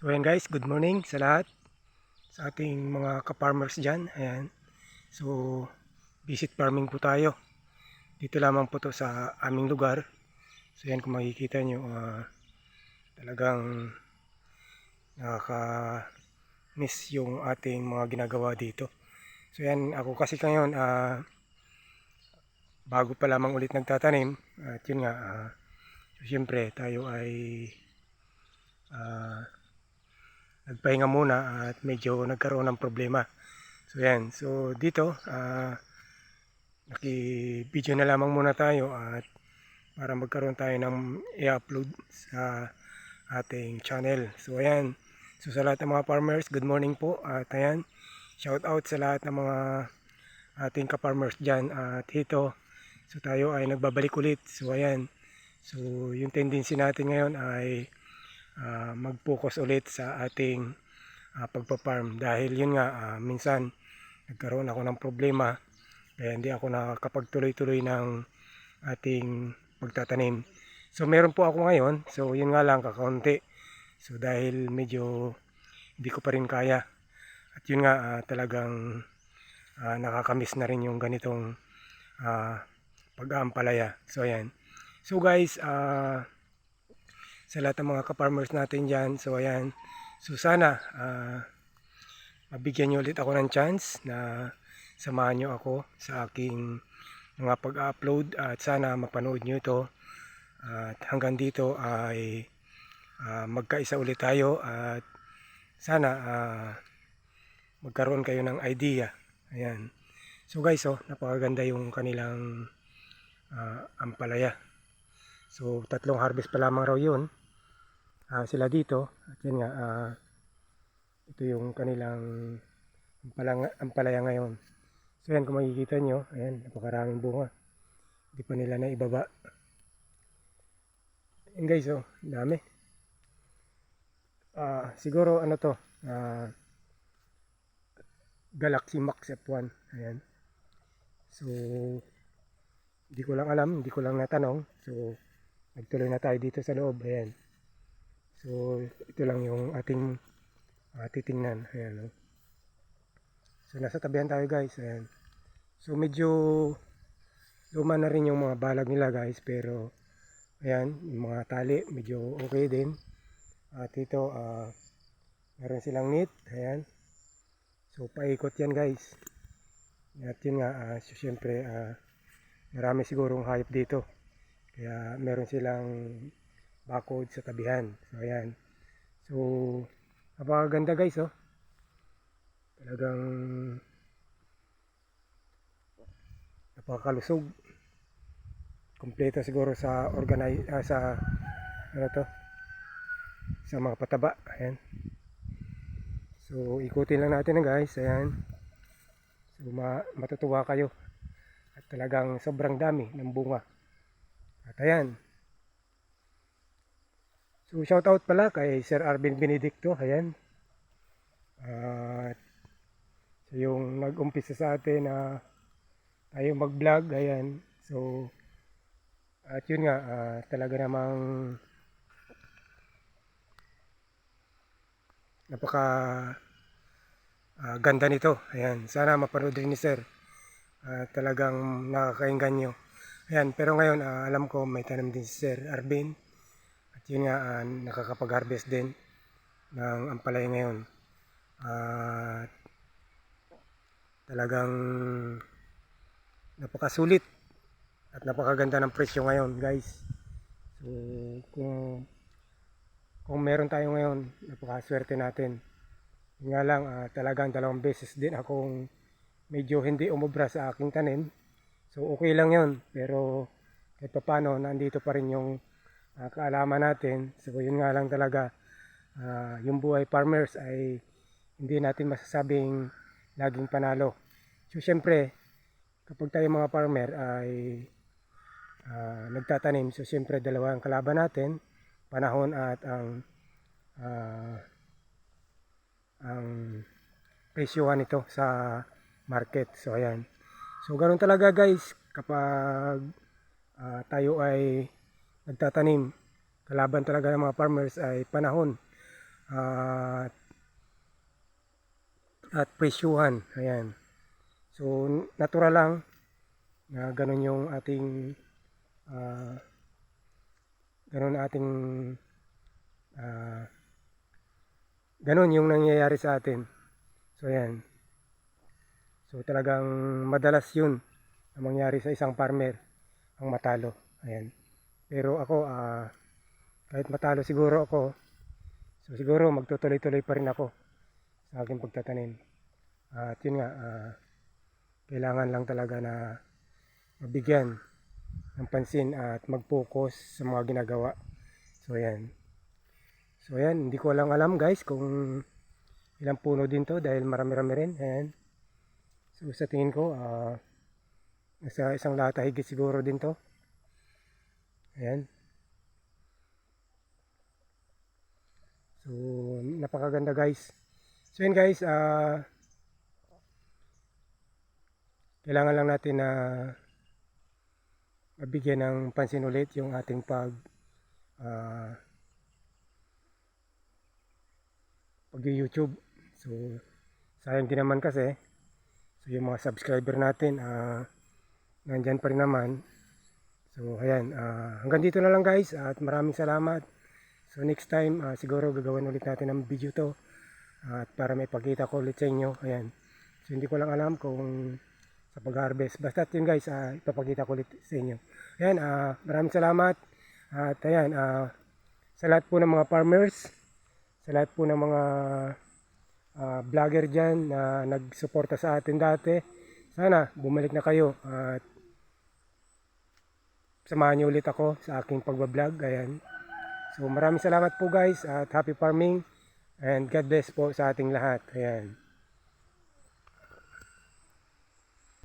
So ayan guys, good morning sa lahat, sa ating mga ka-farmers dyan. Ayan. So visit farming po tayo. Dito lamang po to sa aming lugar. So ayan, kung makikita nyo, talagang nakaka-miss yung ating mga ginagawa dito. So ayan, ako kasi ngayon, bago pa lamang ulit nagtatanim. At yun nga, so syempre tayo ay ah, nagpahinga muna at medyo nagkaroon ng problema. So yan, so dito naki-video na lamang muna tayo at para magkaroon tayo ng i-upload sa ating channel. So ayan, so sa lahat ng mga farmers, good morning po. At ayan, shout out sa lahat ng mga ating ka-farmers dyan. At ito, so tayo ay nagbabalik ulit. So ayan, so yung tendency natin ngayon ay mag-focus ulit sa ating pagpa-farm, dahil yun nga, minsan nagkaroon ako ng problema kaya hindi ako nakakapagtuloy-tuloy ng ating pagtatanim. So meron po ako ngayon, so yun nga lang, kakaunti. So dahil medyo hindi ko pa rin kaya, at yun nga, talagang nakakamiss na rin yung ganitong pag-aampalaya. So ayan, so guys, sa lahat ng mga ka-farmers natin dyan, so ayan, so sana mabigyan nyo ulit ako ng chance na samahan nyo ako sa aking mga pag-upload, at sana mapanood nyo ito. At hanggang dito ay magkaisa ulit tayo, at sana magkaroon kayo ng idea. Ayan. So guys, napakaganda yung kanilang ampalaya. So tatlong harvest pa lamang raw yun sila dito. At yun nga, ito yung kanilang ampalaya ngayon. So yan, kung makikita nyo, ayan, napakaraming bunga. Hindi pa nila naibaba. Ayan guys, dami. Siguro ano to, Galaxy Max F1. Ayan. So, hindi ko lang alam, hindi ko lang natanong. So, nagtuloy na tayo dito sa loob. Ayan. So, ito lang yung ating titingnan. Ayan. So, nasa tabihan tayo guys. Ayan. So, medyo luma na rin yung mga balag nila guys. Pero, ayan, yung mga tali, medyo okay din. At ito, meron silang net. Ayan. So, paikot yan guys. At yun nga, so, syempre, marami sigurong hayop dito. Kaya, meron silang bakod sa tabihan. So, ayan. So, napakaganda guys, Talagang napakalusog. Kompleto siguro sa sa ano to, sa mga pataba. Ayan. So, ikutin lang natin guys. Ayan. So, matutuwa kayo. At talagang sobrang dami ng bunga. At ayan. So, shout out pala kay Sir Arvin Benedicto. Ayan. At yung nag-umpisa sa atin na tayo mag-vlog. Ayan. So, at yun nga, talaga namang napaka ganda nito. Ayan. Sana mapanood rin ni Sir. Talagang nakakainggan. Ayan. Pero ngayon, alam ko may tanam din si Sir Arvin. At yun nga, nakakapag-harvest din ng ampalaya ngayon. At talagang napakasulit at napakaganda ng presyo ngayon guys. So kung meron tayo ngayon, napakaswerte natin. Yun nga lang, talagang 2 beses din akong medyo hindi umubra sa aking tanim. So okay lang yun, pero kahit paano nandito pa rin yung kaalaman natin. So yun nga lang talaga, yung buhay farmers ay hindi natin masasabing laging panalo. So syempre, kapag tayo mga farmer ay nagtatanim, so syempre dalawa ang kalaban natin, panahon at ang presyohan nito sa market. So ayan. So ganoon talaga guys, kapag tayo ay nagtatanim, kalaban talaga ng mga farmers ay panahon at presyuhan. Ayan. So natural lang na ganun yung ating ah, ganun ating ah, ganun yung nangyayari sa atin. So ayan. So talagang madalas yun na mangyari sa isang farmer ang matalo. Ayan. Pero ako kahit matalo siguro ako, so siguro magtutuloy-tuloy pa rin ako sa aking pagtatanim. At yun nga, kailangan lang talaga na mabigyan ng pansin at mag-focus sa mga ginagawa. So ayan. So ayan, hindi ko lang alam guys kung ilang puno din to dahil marami-rami rin. Ayan. So sa tingin ko, nasa isang lata higit siguro din to. Ayan. So napakaganda guys. So yun guys, kailangan lang natin na mabigyan ng pansin ulit yung ating pag-YouTube. So sayang din naman kasi. So yung mga subscriber natin nandyan pa rin naman. So ayan, hanggang dito na lang guys at maraming salamat. So next time siguro gagawin ulit natin ng video to at para may pagkita ko ulit sa inyo. Ayan. So hindi ko lang alam kung sa pag-harvest. Basta yun guys, ipapakita ko ulit sa inyo. Ayan, maraming salamat. At ayan, sa lahat po ng mga farmers, sa lahat po ng mga vlogger dyan na nagsuporta sa atin dati, sana bumalik na kayo at samahan niyo ulit ako sa aking pagbablog. Ayan. So maraming salamat po guys at happy farming and God bless po sa ating lahat. Ayan.